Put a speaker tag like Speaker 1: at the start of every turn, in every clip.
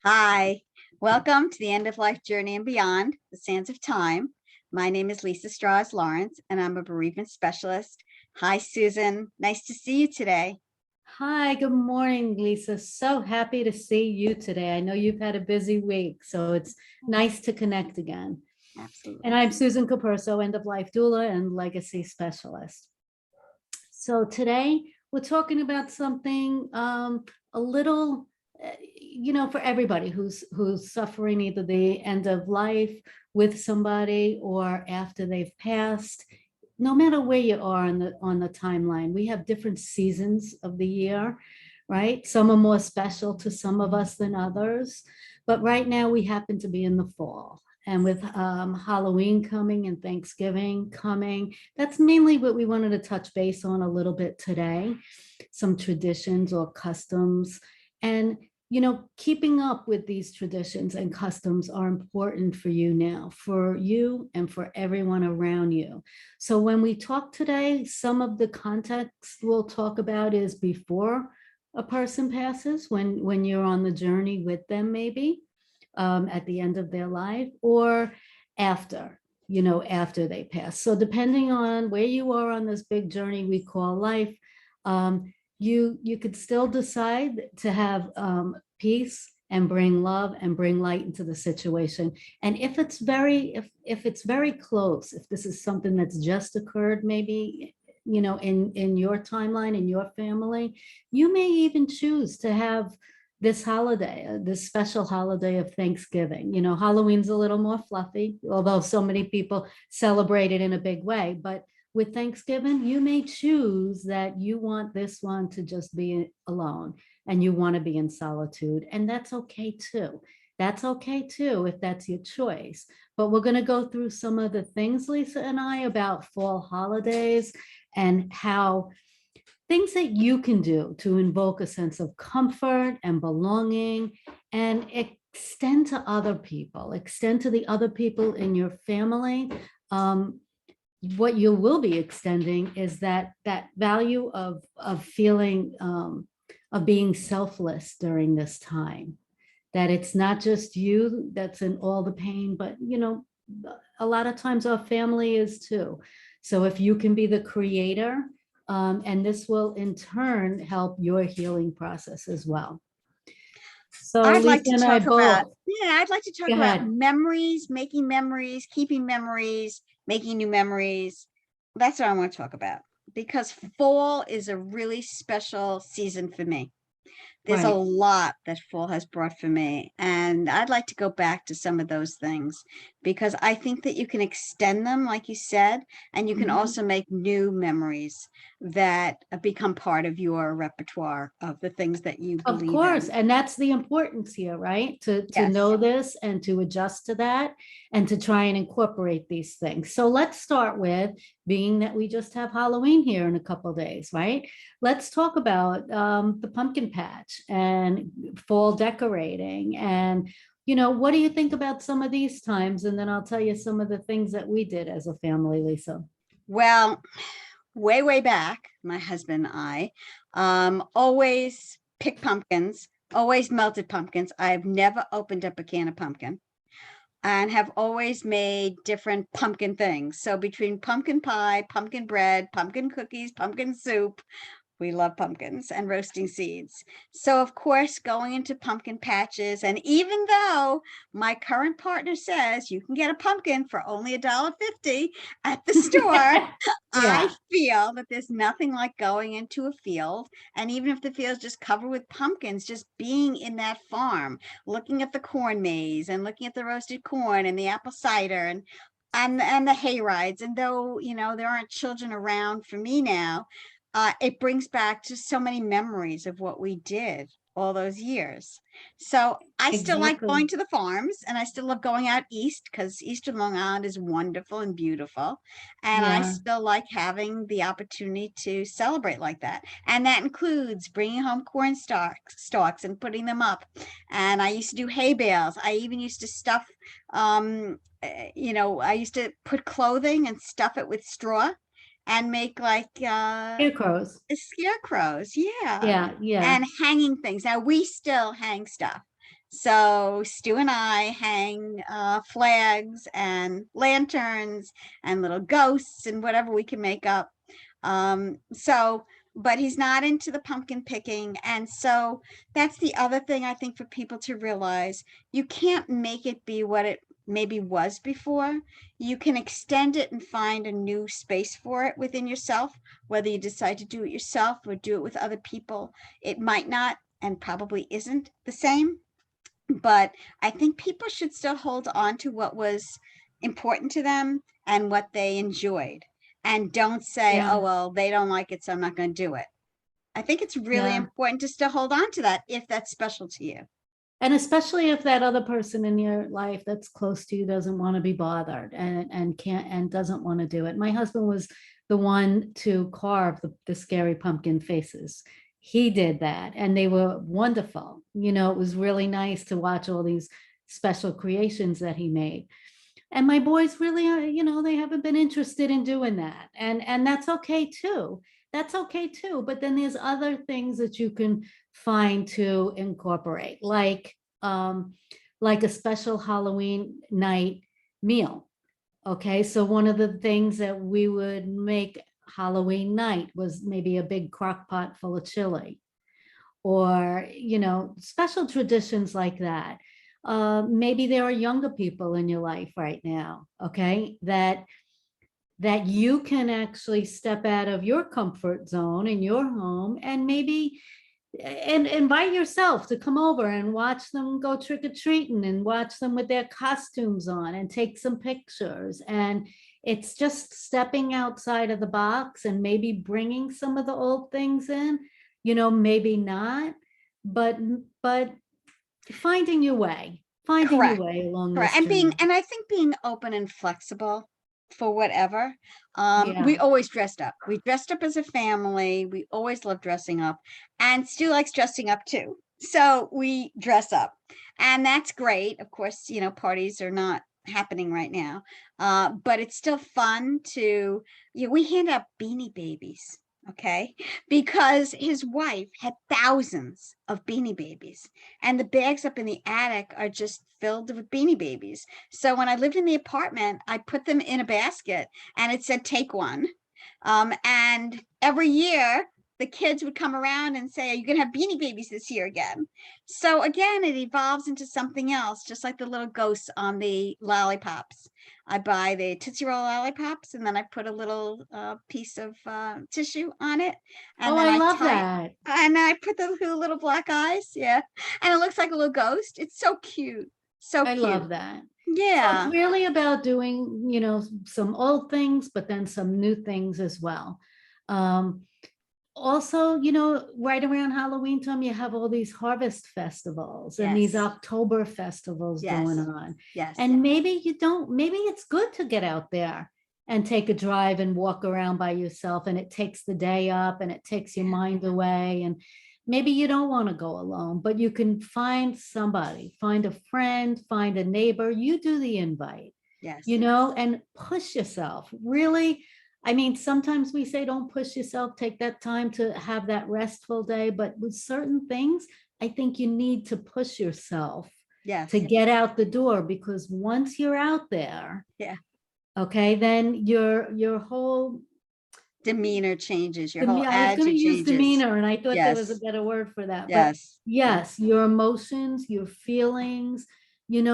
Speaker 1: Hi, welcome to the End of Life Journey and Beyond, the Sands of Time. My name is Lisa Strahs-Lorenc, and I'm a bereavement specialist. Hi, Susan. Nice to see you today.
Speaker 2: Hi, good morning, Lisa. So happy to see you today. I know you've had a busy week, so it's nice to connect again. And
Speaker 1: Absolutely.
Speaker 2: I'm Susan Capurso, End of Life Doula and Legacy Specialist. So today we're talking about something a little, for everybody who's suffering either the end of life with somebody or after they've passed. No matter where you are on the timeline, we have different seasons of the year, right? Some are more special to some of us than others, but right now we happen to be in the fall. And with Halloween coming and Thanksgiving coming, that's mainly what we wanted to touch base on a little bit today, some traditions or customs. And keeping up with these traditions and customs are important for you now, for you and for everyone around you. So when we talk today, some of the context we'll talk about is before a person passes, when you're on the journey with them, maybe at the end of their life, or after, after they pass. So depending on where you are on this big journey we call life, you could still decide to have peace and bring love and bring light into the situation. And if it's very close, if this is something that's just occurred, maybe in your timeline, in your family, you may even choose to have this holiday, this special holiday of Thanksgiving. Halloween's a little more fluffy, although so many people celebrate it in a big way. But with Thanksgiving, you may choose that you want this one to just be alone and you want to be in solitude. And that's okay too. That's okay too, if that's your choice. But we're going to go through some of the things, Lisa and I, about fall holidays and how things that you can do to invoke a sense of comfort and belonging and extend to other people, extend to the other people in your family. What you will be extending is that value of feeling of being selfless during this time, that it's not just you that's in all the pain, but a lot of times our family is too. So if you can be the creator, and this will in turn help your healing process as well. So
Speaker 1: I'd like
Speaker 2: Lisa
Speaker 1: to
Speaker 2: and I
Speaker 1: talk about,
Speaker 2: both.
Speaker 1: I'd like to talk
Speaker 2: Go
Speaker 1: about
Speaker 2: ahead.
Speaker 1: memories, making memories, keeping memories, making new memories. That's what I want to talk about because fall is a really special season for me. There's a
Speaker 2: Right.
Speaker 1: lot that fall has brought for me, and I'd like to go back to some of those things because I think that you can extend them, like you said, and you can
Speaker 2: Mhm.
Speaker 1: also make new memories that become part of your repertoire of the things that you
Speaker 2: Of
Speaker 1: believe
Speaker 2: course,
Speaker 1: in.
Speaker 2: and that's the importance here, right? To
Speaker 1: Yes.
Speaker 2: know this and to adjust to that and to try and incorporate these things. So let's start with, being that we just have Halloween here in a couple of days, right? Let's talk about the pumpkin patch and fall decorating. And what do you think about some of these times? And then I'll tell you some of the things that we did as a family, Lisa.
Speaker 1: Well, way back, my husband and I always pick pumpkins, always melted pumpkins. I've never opened up a can of pumpkin and have always made different pumpkin things. So between pumpkin pie, pumpkin bread, pumpkin cookies, pumpkin soup, we love pumpkins and roasting seeds. So of course, going into pumpkin patches, and even though my current partner says you can get a pumpkin for only $1.50 at the store, I
Speaker 2: Yeah,
Speaker 1: feel that there's nothing like going into a field. And even if the field's just covered with pumpkins, just being in that farm, looking at the corn maze and looking at the roasted corn and the apple cider and the hay rides. And though, there aren't children around for me now, it brings back just so many memories of what we did all those years. So I still like
Speaker 2: exactly.
Speaker 1: going to the farms and I still love going out east because Eastern Long Island is wonderful and beautiful. And I
Speaker 2: Yeah.
Speaker 1: still like having the opportunity to celebrate like that. And that includes bringing home corn stalks and putting them up. And I used to do hay bales. I even used to stuff, I used to put clothing and stuff it with straw and make like
Speaker 2: Scarecrows.
Speaker 1: scarecrows, yeah,
Speaker 2: Yeah, yeah.
Speaker 1: and hanging things. Now we still hang stuff. So Stu and I hang flags and lanterns and little ghosts and whatever we can make up. But he's not into the pumpkin picking. And so that's the other thing I think for people to realize. You can't make it be what it maybe was before. You can extend it and find a new space for it within yourself, whether you decide to do it yourself or do it with other people. It might not and probably isn't the same, but I think people should still hold on to what was important to them and what they enjoyed, and don't say,
Speaker 2: Yeah.
Speaker 1: oh, well, they don't like it, so I'm not going to do it. I think it's really
Speaker 2: Yeah.
Speaker 1: important to still hold on to that if that's special to you.
Speaker 2: And especially if that other person in your life that's close to you doesn't want to be bothered and can't and doesn't want to do it. My husband was the one to carve the scary pumpkin faces. He did that and they were wonderful. It was really nice to watch all these special creations that he made. And my boys really are, they haven't been interested in doing that. And that's okay too. That's okay too. But then there's other things that you can find to incorporate, like a special Halloween night meal. Okay, so one of the things that we would make Halloween night was maybe a big crock pot full of chili, or special traditions like that. Maybe there are younger people in your life right now, okay, that you can actually step out of your comfort zone in your home and maybe and invite yourself to come over and watch them go trick-or-treating and watch them with their costumes on and take some pictures. And it's just stepping outside of the box and maybe bringing some of the old things in, maybe not, but finding your way
Speaker 1: Correct.
Speaker 2: along
Speaker 1: Correct.
Speaker 2: this journey.
Speaker 1: And I think being open and flexible for whatever. We
Speaker 2: Yeah.
Speaker 1: always dressed up. We dressed up as a family. We always loved dressing up. And Stu likes dressing up too. So we dress up. And that's great. Of course, parties are not happening right now. But it's still fun to, we hand out Beanie Babies. Okay, because his wife had thousands of Beanie Babies, and the bags up in the attic are just filled with Beanie Babies. So when I lived in the apartment, I put them in a basket and it said, take one. And every year, the kids would come around and say, are you going to have Beanie Babies this year again? So again, it evolves into something else, just like the little ghosts on the lollipops. I buy the Tootsie Roll lollipops and then I put a little piece of tissue on it. And
Speaker 2: Oh,
Speaker 1: then
Speaker 2: I
Speaker 1: I
Speaker 2: love
Speaker 1: tie,
Speaker 2: that.
Speaker 1: and I put the little black eyes. Yeah. And it looks like a little ghost. It's so cute. So
Speaker 2: I
Speaker 1: cute.
Speaker 2: love that. So it's
Speaker 1: Yeah.
Speaker 2: really about doing, some old things, but then some new things as well. Um, Also, right around Halloween time, you have all these harvest festivals and these
Speaker 1: Yes.
Speaker 2: October festivals going
Speaker 1: Yes.
Speaker 2: on.
Speaker 1: Yes.
Speaker 2: And maybe it's good to get out there and take a drive and walk around by yourself, and it takes the day up and it takes your mind away. And maybe you don't want to go alone, but you can find somebody, find a friend, find a neighbor. You do the invite,
Speaker 1: Yes.
Speaker 2: and push yourself. Really, I mean, sometimes we say don't push yourself, take that time to have that restful day, but with certain things, I think you need to push yourself
Speaker 1: Yes.
Speaker 2: to get out the door, because once you're out there,
Speaker 1: Yeah.
Speaker 2: okay, then your whole
Speaker 1: Demeanor changes. Your whole
Speaker 2: I was going to
Speaker 1: attitude
Speaker 2: use
Speaker 1: changes.
Speaker 2: demeanor, and I thought there was a
Speaker 1: Yes.
Speaker 2: better word for that. But
Speaker 1: Yes.
Speaker 2: yes, your emotions, your feelings,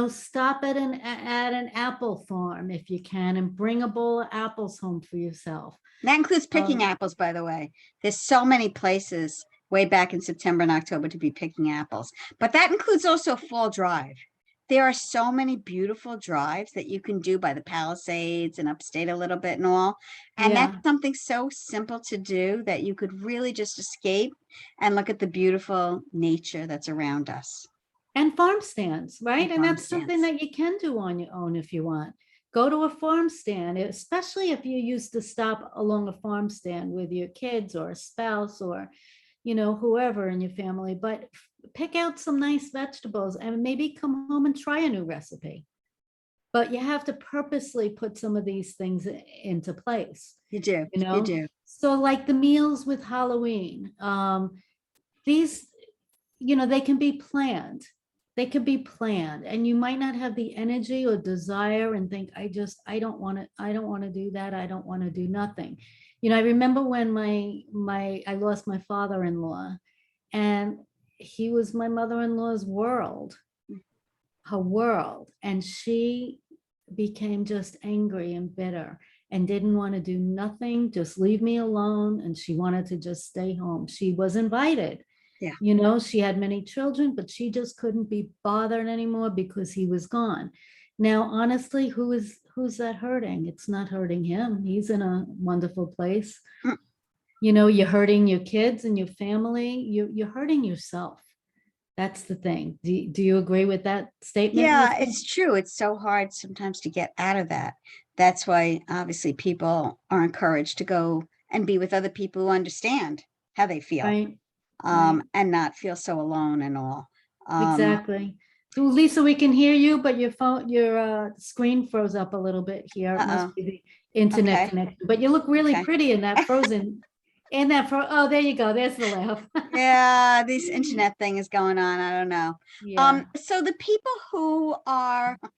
Speaker 2: stop at an apple farm if you can and bring a bowl of apples home for yourself.
Speaker 1: That includes picking
Speaker 2: Um,
Speaker 1: apples, by the way. There's so many places way back in September and October to be picking apples, but that includes also Fall Drive. There are so many beautiful drives that you can do by the Palisades and upstate a little bit and all. And that's
Speaker 2: yeah.
Speaker 1: something so simple to do that you could really just escape and look at the beautiful nature that's around us.
Speaker 2: And farm stands, right?
Speaker 1: And
Speaker 2: And
Speaker 1: farm
Speaker 2: that's something
Speaker 1: stands.
Speaker 2: that you can do on your own if you want. Go to a farm stand, especially if you used to stop along a farm stand with your kids or a spouse or, whoever in your family. But pick out some nice vegetables and maybe come home and try a new recipe. But you have to purposely put some of these things into place,
Speaker 1: You do.
Speaker 2: you
Speaker 1: You
Speaker 2: know?
Speaker 1: do.
Speaker 2: So like the meals with Halloween, these, they can be planned. they could be planned, and you might not have the energy or desire and think, I don't want to do that. I don't want to do nothing. I remember when I lost my father-in-law, and he was my mother-in-law's world, her world. And she became just angry and bitter and didn't want to do nothing, just leave me alone. And she wanted to just stay home. She was invited.
Speaker 1: Yeah.
Speaker 2: She had many children, but she just couldn't be bothered anymore because he was gone. Now, honestly, who's that hurting? It's not hurting him. He's in a wonderful place.
Speaker 1: Mm.
Speaker 2: You're hurting your kids and your family. You're hurting yourself. That's the thing. Do you agree with that statement,
Speaker 1: Yeah,
Speaker 2: Lisa?
Speaker 1: it's true. It's so hard sometimes to get out of that. That's why obviously people are encouraged to go and be with other people who understand how they feel,
Speaker 2: Right, right.
Speaker 1: and not feel so alone and all.
Speaker 2: Exactly. So Lisa, we can hear you, but your screen froze up a little bit here. It must
Speaker 1: Uh-oh.
Speaker 2: be the internet
Speaker 1: Okay.
Speaker 2: connection, but you look really
Speaker 1: Okay.
Speaker 2: pretty in that frozen, oh, there you go. There's the laugh.
Speaker 1: Yeah, this internet thing is going on. I don't know.
Speaker 2: Yeah,
Speaker 1: So the people who are, there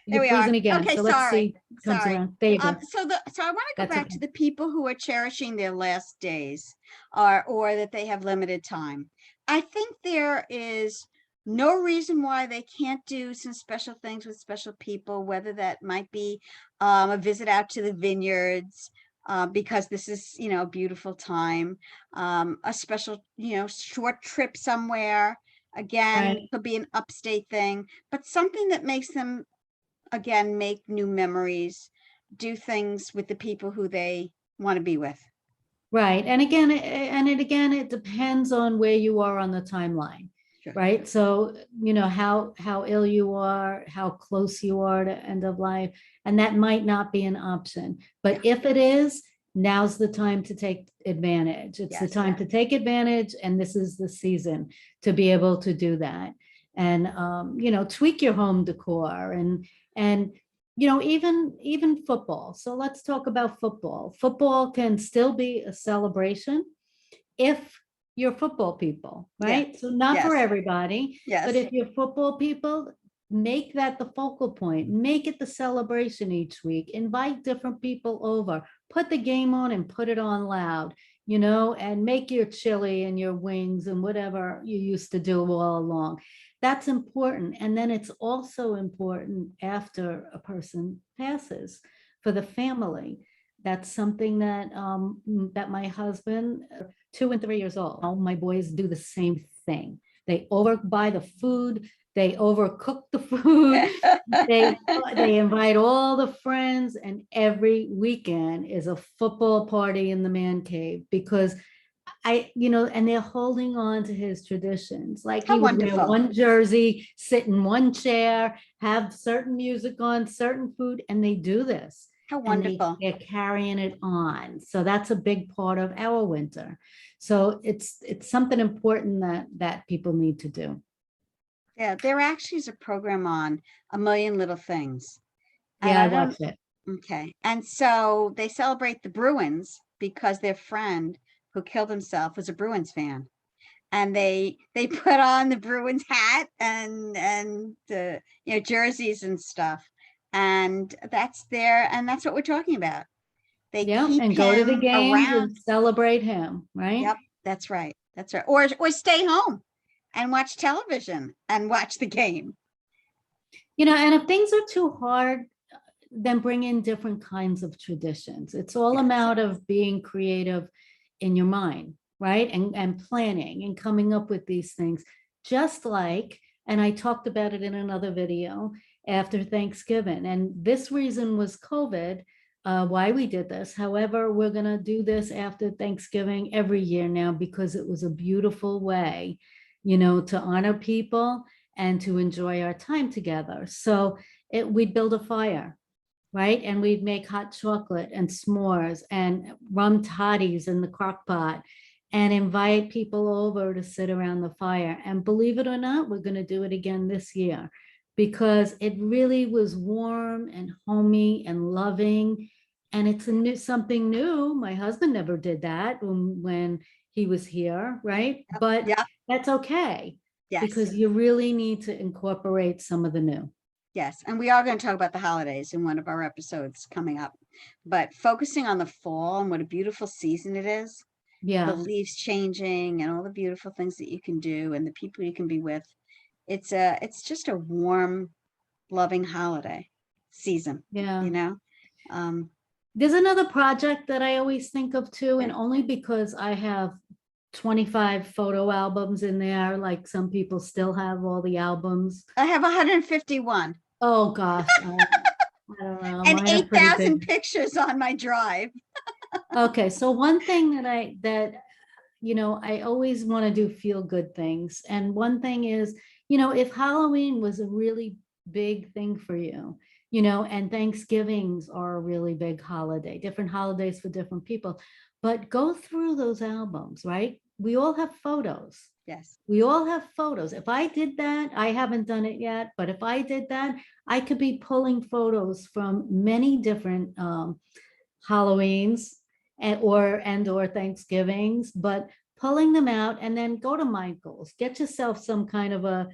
Speaker 2: you're
Speaker 1: we are.
Speaker 2: freezing again.
Speaker 1: Okay,
Speaker 2: So let's
Speaker 1: sorry.
Speaker 2: see if it comes
Speaker 1: Sorry.
Speaker 2: around. There you go.
Speaker 1: So I want to go
Speaker 2: That's
Speaker 1: back
Speaker 2: okay.
Speaker 1: to the people who are cherishing their last days, or that they have limited time. I think there is no reason why they can't do some special things with special people, whether that might be a visit out to the vineyards, because this is, a beautiful time, a special, short trip somewhere. Again,
Speaker 2: Right.
Speaker 1: could be an upstate thing, but something that makes them, again, make new memories, do things with the people who they want to be with.
Speaker 2: Right. And again, it depends on where you are on the timeline,
Speaker 1: Sure.
Speaker 2: right? So, how ill you are, how close you are to end of life, and that might not be an option. But if it is, now's the time to take advantage. It's the
Speaker 1: Yes.
Speaker 2: time to take advantage, and this is the season to be able to do that. And tweak your home decor and even football. So let's talk about football. Football can still be a celebration if you're football people,
Speaker 1: Yeah.
Speaker 2: right? So not for
Speaker 1: Yes.
Speaker 2: everybody, but
Speaker 1: Yes.
Speaker 2: if you're football people, make that the focal point, make it the celebration each week, invite different people over, put the game on and put it on loud, and make your chili and your wings and whatever you used to do all along. That's important. And then it's also important after a person passes for the family. That's something that my husband, 2 and 3 years old, all my boys do the same thing. They overbuy the food, they overcook the food, they invite all the friends, and every weekend is a football party in the man cave because and they're holding on to his traditions. Like
Speaker 1: How
Speaker 2: he would wear
Speaker 1: wonderful.
Speaker 2: one jersey, sit in one chair, have certain music on, certain food, and they do this.
Speaker 1: How
Speaker 2: And
Speaker 1: wonderful.
Speaker 2: they're carrying it on. So that's a big part of our winter. So it's something important that people need to do.
Speaker 1: Yeah, there actually is a program on A Million Little Things. And
Speaker 2: Yeah, I
Speaker 1: I don't,
Speaker 2: watched it.
Speaker 1: okay. And so they celebrate the Bruins because their friend who killed himself was a Bruins fan. And they put on the Bruins hat and the jerseys and stuff. And that's what we're talking about. They
Speaker 2: Yeah,
Speaker 1: keep
Speaker 2: and go to the
Speaker 1: him
Speaker 2: games
Speaker 1: around.
Speaker 2: and celebrate him, right?
Speaker 1: Yep, that's right. That's right. Or stay home and watch television and watch the game.
Speaker 2: And if things are too hard, then bring in different kinds of traditions. It's all a
Speaker 1: Yes.
Speaker 2: matter of being creative in your mind, right? And planning and coming up with these things. Just like, and I talked about it in another video after Thanksgiving. And this reason was COVID, why we did this. However, we're going to do this after Thanksgiving every year now because it was a beautiful way, to honor people and to enjoy our time together. So we'd build a fire, right? And we'd make hot chocolate and s'mores and rum toddies in the crock pot and invite people over to sit around the fire. And believe it or not, we're going to do it again this year because it really was warm and homey and loving. And it's something new. My husband never did that when he was here, right? But
Speaker 1: Yeah.
Speaker 2: that's okay.
Speaker 1: Yes.
Speaker 2: because you really need to incorporate some of the new.
Speaker 1: Yes. And we are going to talk about the holidays in one of our episodes coming up, but focusing on the fall and what a beautiful season it is, the
Speaker 2: Yeah,
Speaker 1: leaves changing and all the beautiful things that you can do and the people you can be with. It's just a warm, loving holiday season,
Speaker 2: yeah.
Speaker 1: you know? Um,
Speaker 2: There's another project that I always think of too, and
Speaker 1: yeah.
Speaker 2: only because I have 25 photo albums in there, like some people still have all the albums.
Speaker 1: I have 151
Speaker 2: Oh gosh, I don't know.
Speaker 1: and
Speaker 2: Mine are pretty
Speaker 1: 8,000
Speaker 2: big.
Speaker 1: pictures on my drive.
Speaker 2: Okay, so one thing that I always want to do feel good things. And one thing is, if Halloween was a really big thing for you, and Thanksgivings are a really big holiday, different holidays for different people, but go through those albums, right? We all have photos.
Speaker 1: Yes.
Speaker 2: We all have photos. If I did that, I haven't done it yet, but if I did that, I could be pulling photos from many different Halloweens and or Thanksgivings, but pulling them out and then go to Michael's, get yourself some kind of a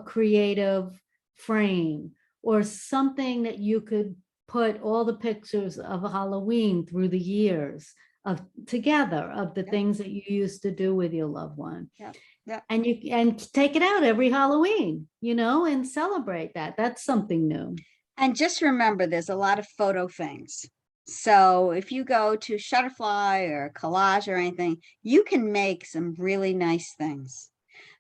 Speaker 2: creative frame or something that you could put all the pictures of Halloween through the years of together of the
Speaker 1: Yep.
Speaker 2: things that you used to do with your loved one.
Speaker 1: Yep. Yep.
Speaker 2: And you take it out every Halloween, and celebrate that. That's something new.
Speaker 1: And just remember, there's a lot of photo things. So if you go to Shutterfly or Collage or anything, you can make some really nice things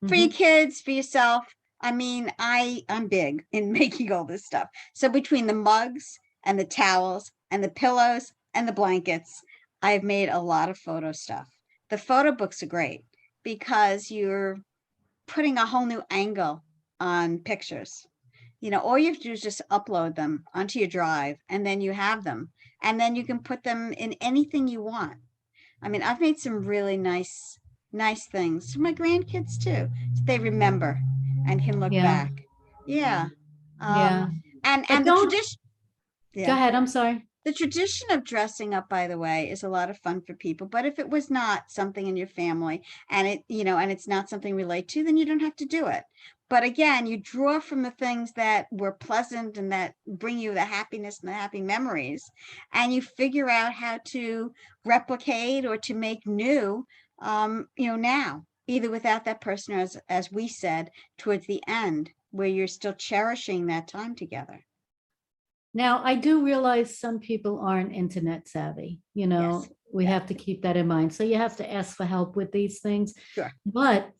Speaker 1: for your
Speaker 2: Mhm.
Speaker 1: kids, for yourself. I mean, I'm big in making all this stuff. So between the mugs and the towels and the pillows and the blankets, I've made a lot of photo stuff. The photo books are great because you're putting a whole new angle on pictures. All you have to do is just upload them onto your drive and then you have them. And then you can put them in anything you want. I mean, I've made some really nice things for my grandkids too. So they remember and can look
Speaker 2: Yeah.
Speaker 1: back. Yeah.
Speaker 2: Yeah.
Speaker 1: And
Speaker 2: But
Speaker 1: the
Speaker 2: don't
Speaker 1: tradition,
Speaker 2: go
Speaker 1: yeah.
Speaker 2: ahead. I'm sorry.
Speaker 1: The tradition of dressing up, by the way, is a lot of fun for people. But if it was not something in your family and and it's not something related to, then you don't have to do it. But again, you draw from the things that were pleasant and that bring you the happiness and the happy memories, and you figure out how to replicate or to make new, now, either without that person or as we said, towards the end, where you're still cherishing that time together.
Speaker 2: Now, I do realize some people aren't internet savvy.
Speaker 1: Yes.
Speaker 2: We
Speaker 1: Yeah.
Speaker 2: have to keep that in mind. So you have to ask for help with these things.
Speaker 1: Sure.
Speaker 2: But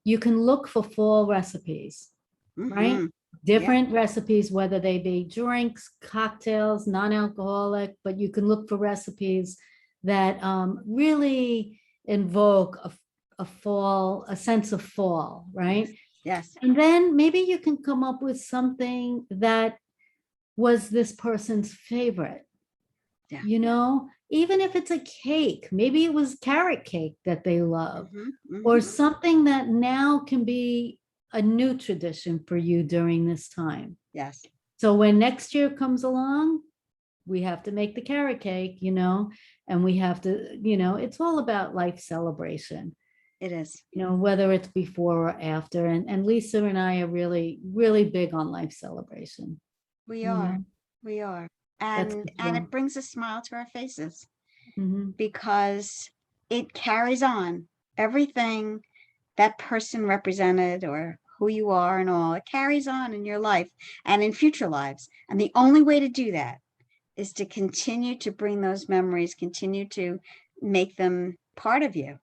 Speaker 2: you can look for fall recipes, right?
Speaker 1: Mhm. Yeah.
Speaker 2: Different recipes, whether they be drinks, cocktails, non-alcoholic, but you can look for recipes that really invoke a sense of fall, right?
Speaker 1: Yes.
Speaker 2: And then maybe you can come up with something that was this person's favorite.
Speaker 1: Yeah.
Speaker 2: Even if it's a cake, maybe it was carrot cake that they love,
Speaker 1: Mhm.
Speaker 2: or
Speaker 1: Mhm.
Speaker 2: something that now can be a new tradition for you during this time.
Speaker 1: Yes.
Speaker 2: So when next year comes along, we have to make the carrot cake, and we have to, it's all about life celebration,
Speaker 1: It is.
Speaker 2: whether it's before or after. And Lisa and I are really, really big on life celebration.
Speaker 1: We
Speaker 2: You
Speaker 1: are.
Speaker 2: know,
Speaker 1: We are.
Speaker 2: that's
Speaker 1: And
Speaker 2: cool.
Speaker 1: it brings a smile to our faces
Speaker 2: Mhm.
Speaker 1: because it carries on everything that person represented or who you are and all. It carries on in your life and in future lives. And the only way to do that is to continue to bring those memories, continue to make them part of you,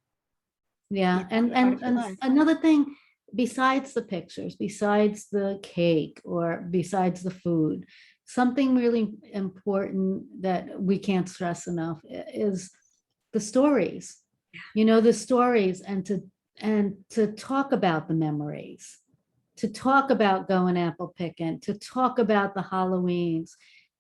Speaker 2: Yeah, and
Speaker 1: part
Speaker 2: and
Speaker 1: of your
Speaker 2: and
Speaker 1: life.
Speaker 2: another thing, besides the pictures, besides the cake or besides the food, something really important that we can't stress enough is the stories. The stories, and to talk about the memories, to talk about going apple picking, to talk about the Halloweens,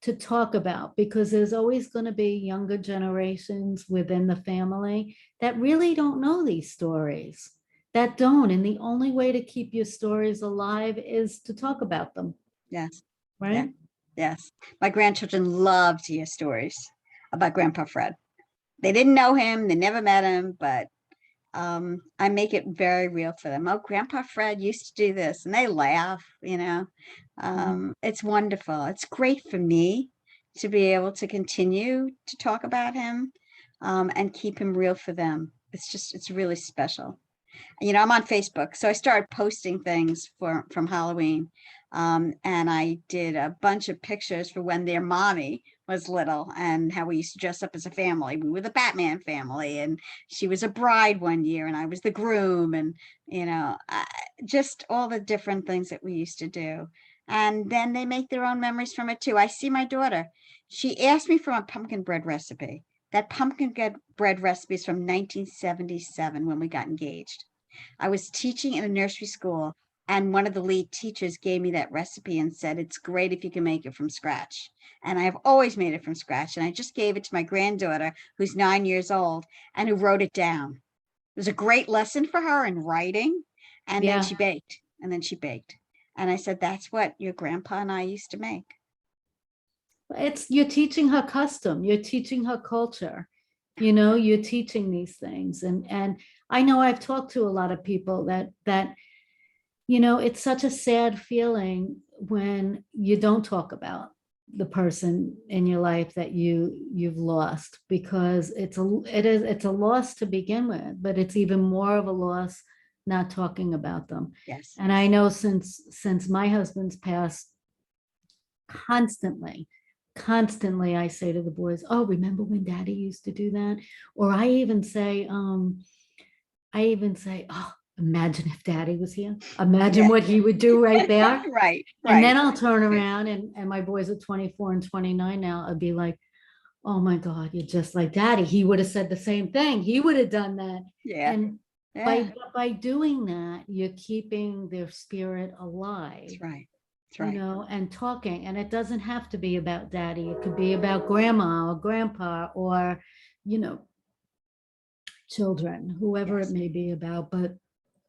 Speaker 2: to talk about, because there's always going to be younger generations within the family that really don't know these stories, that don't. And the only way to keep your stories alive is to talk about them,
Speaker 1: Yes. Yeah.
Speaker 2: right?
Speaker 1: Yes. My grandchildren love to hear stories about Grandpa Fred. They didn't know him, they never met him, but I make it very real for them. Oh, Grandpa Fred used to do this, and they laugh, It's wonderful. It's great for me to be able to continue to talk about him, and keep him real for them. It's really special. I'm on Facebook, so I started posting things from Halloween. And I did a bunch of pictures for when their mommy was little and how we used to dress up as a family. We were the Batman family, and she was a bride one year, and I was the groom, and just all the different things that we used to do. And then they make their own memories from it too. I see my daughter. She asked me for a pumpkin bread recipe. That pumpkin bread recipe is from 1977 when we got engaged. I was teaching in a nursery school, and one of the lead teachers gave me that recipe and said, it's great if you can make it from scratch. And I've always made it from scratch. And I just gave it to my granddaughter, who's 9 years old, and who wrote it down. It was a great lesson for her in writing. And then she baked, And I said, that's what your grandpa and I used to make.
Speaker 2: You're teaching her custom, you're teaching her culture, you're teaching these things. And I know I've talked to a lot of people that it's such a sad feeling when you don't talk about the person in your life that you've lost, because it's a loss to begin with, but it's even more of a loss not talking about them.
Speaker 1: Yes.
Speaker 2: And I know since my husband's passed, constantly I say to the boys, oh, remember when Daddy used to do that? Or I even say, oh, imagine if Daddy was here. Imagine what he would do right there.
Speaker 1: Right.
Speaker 2: And then I'll turn around and my boys are 24 and 29 now. I'll be like, oh my God, you're just like Daddy. He would have said the same thing. He would have done that.
Speaker 1: Yeah.
Speaker 2: And by doing that, you're keeping their spirit alive.
Speaker 1: That's right. That's right.
Speaker 2: And talking. And it doesn't have to be about Daddy. It could be about grandma or grandpa or, children, whoever it may be about. But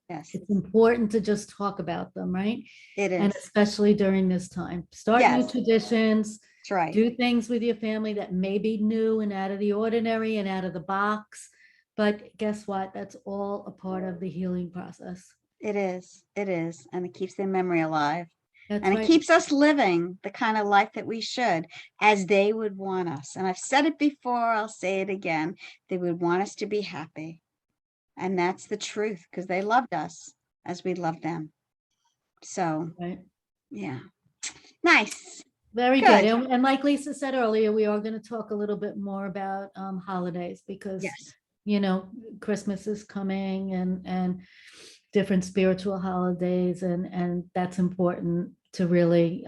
Speaker 2: it's important to just talk about them, right?
Speaker 1: It is.
Speaker 2: And especially during this time. Start new traditions.
Speaker 1: That's right.
Speaker 2: Do things with your family that may be new and out of the ordinary and out of the box. But guess what? That's all a part of the healing process.
Speaker 1: It is. And it keeps their memory alive.
Speaker 2: That's
Speaker 1: and
Speaker 2: right.
Speaker 1: It keeps us living the kind of life that we should, as they would want us. And I've said it before, I'll say it again. They would want us to be happy. And that's the truth, because they loved us as we loved them. So, yeah. Nice.
Speaker 2: Very good. And like Lisa said earlier, we are going to talk a little bit more about holidays, because, Christmas is coming and different spiritual holidays. And that's important to really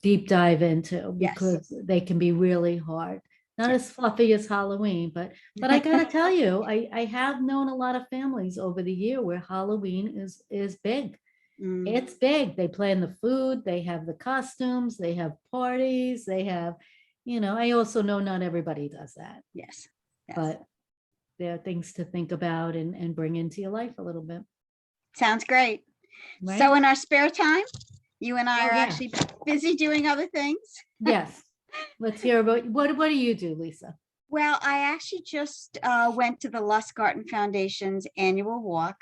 Speaker 2: deep dive into, because they can be really hard. Not as fluffy as Halloween, but I gotta tell you, I have known a lot of families over the year where Halloween is big. It's big. They plan the food, they have the costumes, they have parties, they have, I also know not everybody does that.
Speaker 1: Yes.
Speaker 2: But there are things to think about and bring into your life a little bit.
Speaker 1: Sounds great. Right? So in our spare time, you and I are actually busy doing other things.
Speaker 2: Yes. Let's hear about what do you do, Lisa?
Speaker 1: Well, I actually just went to the Lustgarten Foundation's annual walk.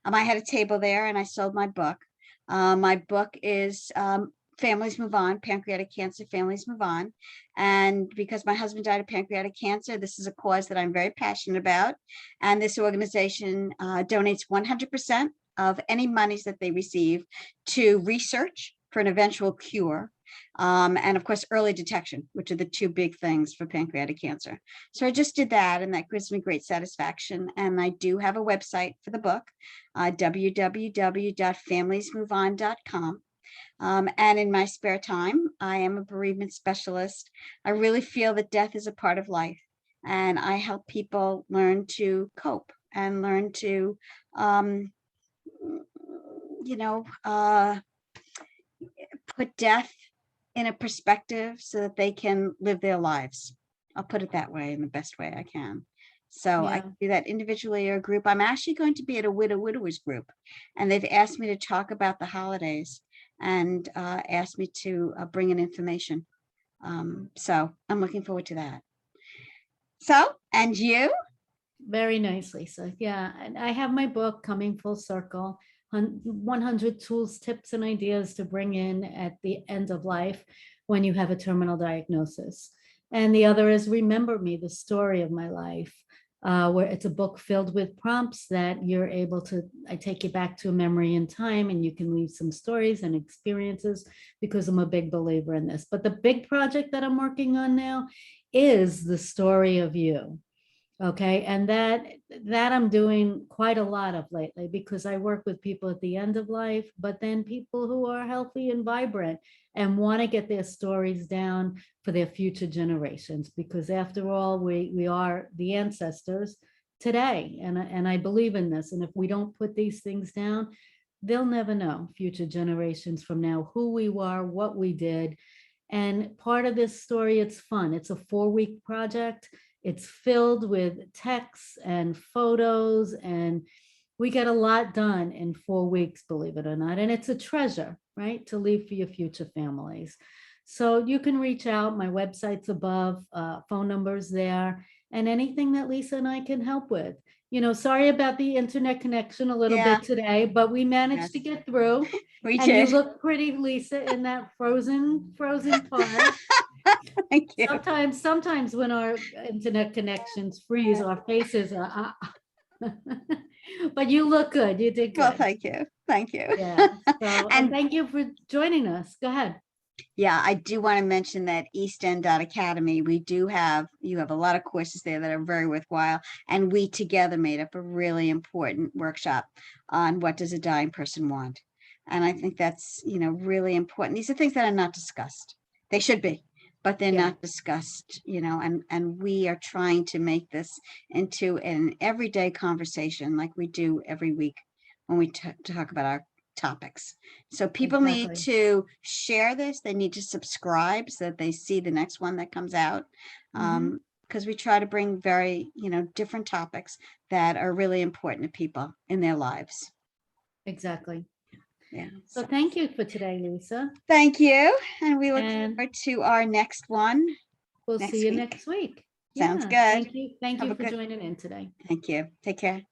Speaker 1: I had a table there and I sold my book. My book is Families Move On, Pancreatic Cancer, Families Move On. And because my husband died of pancreatic cancer, this is a cause that I'm very passionate about. And this organization donates 100% of any monies that they receive to research for an eventual cure. And of course, early detection, which are the two big things for pancreatic cancer. So I just did that, and that gives me great satisfaction. And I do have a website for the book, www.familiesmoveon.com. And in my spare time, I am a bereavement specialist. I really feel that death is a part of life, and I help people learn to cope and learn to, put death in a perspective so that they can live their lives. I'll put it that way in the best way I can. So I can do that individually or group. I'm actually going to be at a widowers group, and they've asked me to talk about the holidays and asked me to bring in information. So I'm looking forward to that. So, and you?
Speaker 2: Very nice, Lisa. Yeah, and I have my book Coming Full Circle, 100 tools, tips, and ideas to bring in at the end of life when you have a terminal diagnosis. And the other is Remember Me, the story of my life, where it's a book filled with prompts that you're able to, I take you back to a memory in time and you can leave some stories and experiences because I'm a big believer in this. But the big project that I'm working on now is the story of you. Okay, and that I'm doing quite a lot of lately because I work with people at the end of life, but then people who are healthy and vibrant and want to get their stories down for their future generations. Because after all, we are the ancestors today, and I believe in this. And if we don't put these things down, they'll never know, future generations from now, who we were, what we did. And part of this story, it's fun. It's a 4-week project. It's filled with texts and photos, and we get a lot done in 4 weeks, believe it or not. And it's a treasure, right, to leave for your future families. So you can reach out. My website's above, phone numbers there, and anything that Lisa and I can help with. Sorry about the internet connection a little
Speaker 1: Yeah,
Speaker 2: bit today, but we managed to
Speaker 1: yes,
Speaker 2: get through.
Speaker 1: we
Speaker 2: And you
Speaker 1: did.
Speaker 2: look pretty, Lisa, in that frozen part.
Speaker 1: Thank you.
Speaker 2: Sometimes when our internet connections freeze, our faces are, but you look good. You did
Speaker 1: Well,
Speaker 2: good.
Speaker 1: thank you. Thank you.
Speaker 2: Yeah. So, and
Speaker 1: And
Speaker 2: thank you for joining us. Go ahead.
Speaker 1: yeah, I do want to mention that East End Academy, you have a lot of courses there that are very worthwhile. And we together made up a really important workshop on what does a dying person want. And I think that's, really important. These are things that are not discussed. They should be, but they're
Speaker 2: Yeah,
Speaker 1: not discussed, and we are trying to make this into an everyday conversation like we do every week when we talk about our topics. So people need
Speaker 2: exactly.
Speaker 1: to share this. They need to subscribe so that they see the next one that comes out.
Speaker 2: Mhm.
Speaker 1: Because we try to bring very, different topics that are really important to people in their lives.
Speaker 2: Exactly.
Speaker 1: Yeah.
Speaker 2: So
Speaker 1: So
Speaker 2: thank you for today, Lisa.
Speaker 1: thank you. And we look
Speaker 2: And
Speaker 1: forward to our next one
Speaker 2: we'll see
Speaker 1: next
Speaker 2: you
Speaker 1: week.
Speaker 2: next week.
Speaker 1: Sounds
Speaker 2: Yeah.
Speaker 1: good.
Speaker 2: Thank you. Thank
Speaker 1: Have
Speaker 2: you
Speaker 1: a
Speaker 2: for
Speaker 1: good,
Speaker 2: joining in today.
Speaker 1: thank you. Take care.